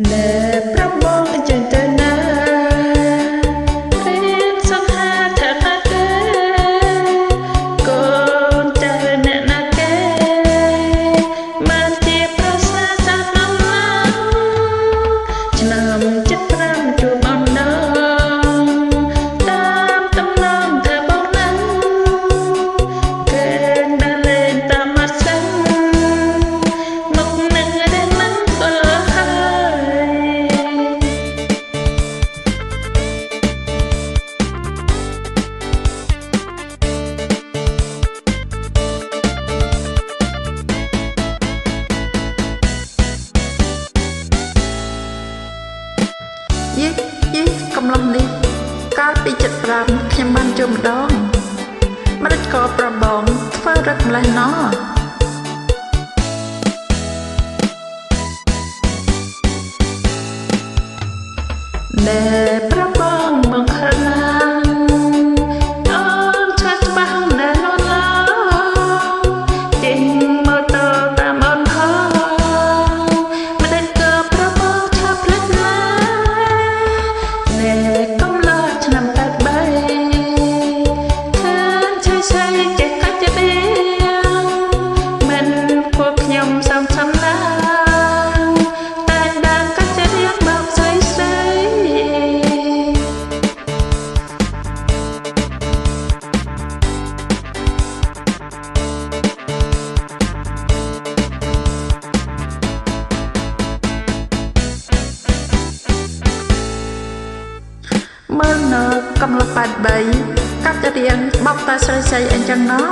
ណែប្របងចេញទៅណារៀនសង្ហាថាថាទេកូនចៅអ្នកណាគេបានជាប្រសាសាដំឡើងឆ្នាំ75ជួបអំណងតាមតំណងថាបងនឹងគេបានលេងតាមមាត់ស្ទឹងមកនឹងរៀនមិនក៏យេកំឡុងនេះកាលពី75ខ្ញុំបានជួបម្ដងម្ដេចក៏ប្របងធ្វើរឹកម្លេះណោណែប្របងមកខាងណាអូនឆ្លាតច្បាស់ណែលន់ឡើចេញមកតតាមអូនផងម្ដេចក៏ប្របងឆាប់ផ្លេចណាណែកំឡោះឆ្នាំ83ខានឆៃចេះកាច់ទេមិនពួកខ្ញុំសំសំណាតែដើមកាច់រៀងមកស្អីមើលនៅកំឡុង83កាត់រៀងបបតែស្រីអញ្ចឹងណោះ